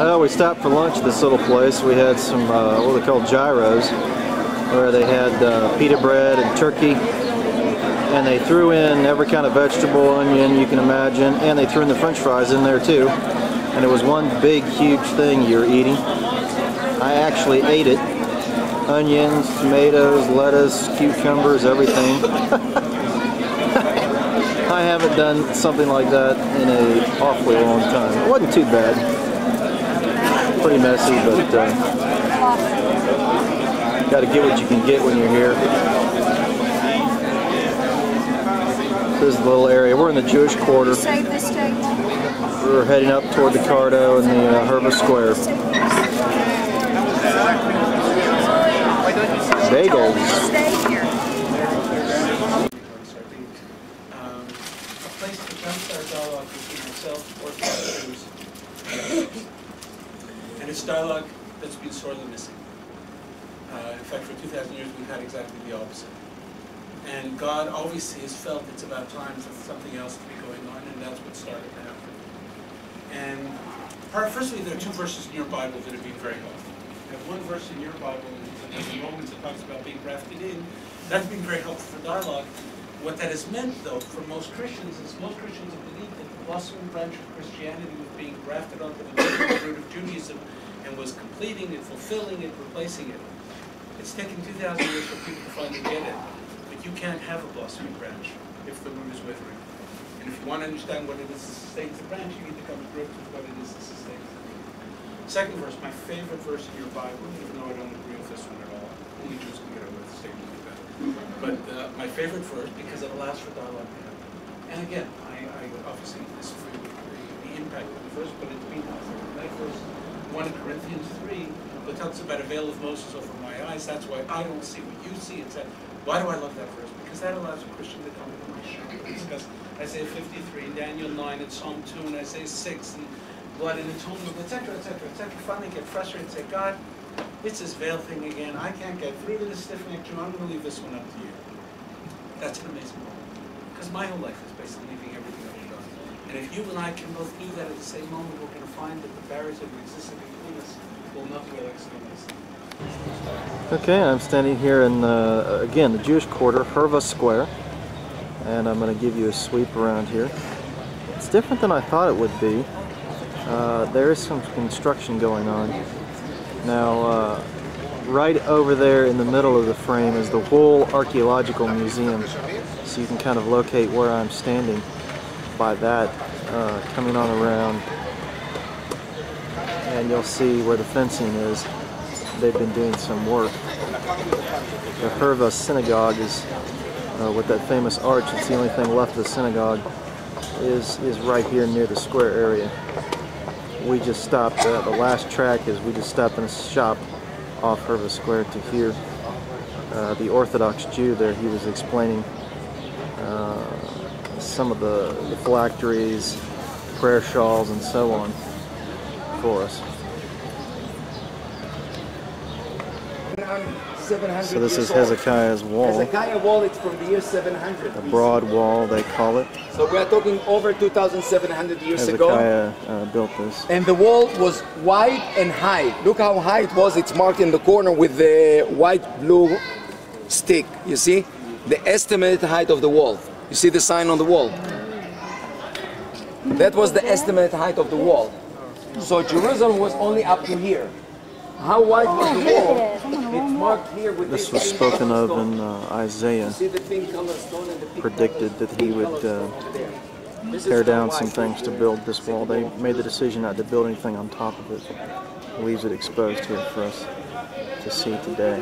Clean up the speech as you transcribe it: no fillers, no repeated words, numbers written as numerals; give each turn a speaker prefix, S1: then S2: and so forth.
S1: We stopped for lunch at this little place. We had some what they call gyros, where they had pita bread and turkey, and they threw in every kind of vegetable, onion you can imagine, and they threw in the french fries in there too. And it was one big huge thing you're eating. I actually ate it. Onions, tomatoes, lettuce, cucumbers, everything. I haven't done something like that in an awfully long time. It wasn't too bad. Pretty messy, but got to get what you can get when you're here. This is the little area. We're in the Jewish Quarter. We're heading up toward the Cardo and the Herva Square. Bagels.
S2: A place to jumpstart dialogue between myself, Orthodox Jews, and it's dialogue that's been sorely missing. In fact, for 2,000 years we've had exactly the opposite. And God obviously has felt it's about time for something else to be going on, and that's what started to happen. And firstly, there are two verses in your Bible that have been very helpful. You have one verse in your Bible in Romans that talks about being grafted in. That's been very helpful for dialogue. What that has meant, though, for most Christians is most Christians have believed that the blossoming branch of Christianity was being grafted onto the root of Judaism and was completing it, fulfilling it, replacing it. It's taken 2,000 years for people to finally get it. But you can't have a blossoming branch if the root is withering. And if you want to understand what it is that sustains the branch, you need to come to grips with what it is that sustains the root. Second verse, my favorite verse in your Bible, even though I don't agree with this one at all. Only Jews can get away with a statement like that. But my favorite verse, because it allows for dialogue to happen. And again, I obviously disagree with the impact of the verse, but it's been that verse, 1 Corinthians 3, that talks about a veil of Moses over my eyes. That's why I don't see what you see. It's that. Why do I love that verse? Because that allows a Christian to come into my show and discuss Isaiah 53, Daniel 9, and Psalm 2, and Isaiah 6, and blood and atonement, etc., etc., etc. Finally get frustrated and say, God, it's this veil thing again. I can't get through to this stiff-necked Jew. I'm going to leave this one up to you. That's an amazing moment. Because my whole life is basically leaving everything up to God. And if you and I can both do that at the same moment, we're going to find that the barriers that have existed between us will not be like extinguished.
S1: Okay, I'm standing here in, again, the Jewish Quarter, Herva Square, and I'm going to give you a sweep around here. It's different than I thought it would be. There is some construction going on. Now, right over there in the middle of the frame is the Wool Archaeological Museum, so you can kind of locate where I'm standing by that, coming on around, and you'll see where the fencing is. They've been doing some work. The Herva Synagogue is, with that famous arch, it's the only thing left of the synagogue, is right here near the square area. We just stopped, the last track is we just stopped in a shop off Herva Square to hear the Orthodox Jew there. He was explaining some of the phylacteries, prayer shawls, and so on for us. So this is Hezekiah's wall.
S3: Hezekiah wall, it's from the year 700.
S1: The broad wall, they call it.
S3: So we are talking over 2,700 years ago.
S1: Hezekiah built this.
S3: And the wall was wide and high. Look how high it was. It's marked in the corner with the white blue stick. You see? The estimated height of the wall. You see the sign on the wall? That was the estimated height of the wall. So Jerusalem was only up to here. How wide was the wall? It's marked here with
S1: this was spoken of in Isaiah. Predicted that he would tear down some things to build this wall. They made the decision not to build anything on top of it. Leaves it exposed here for us to see today.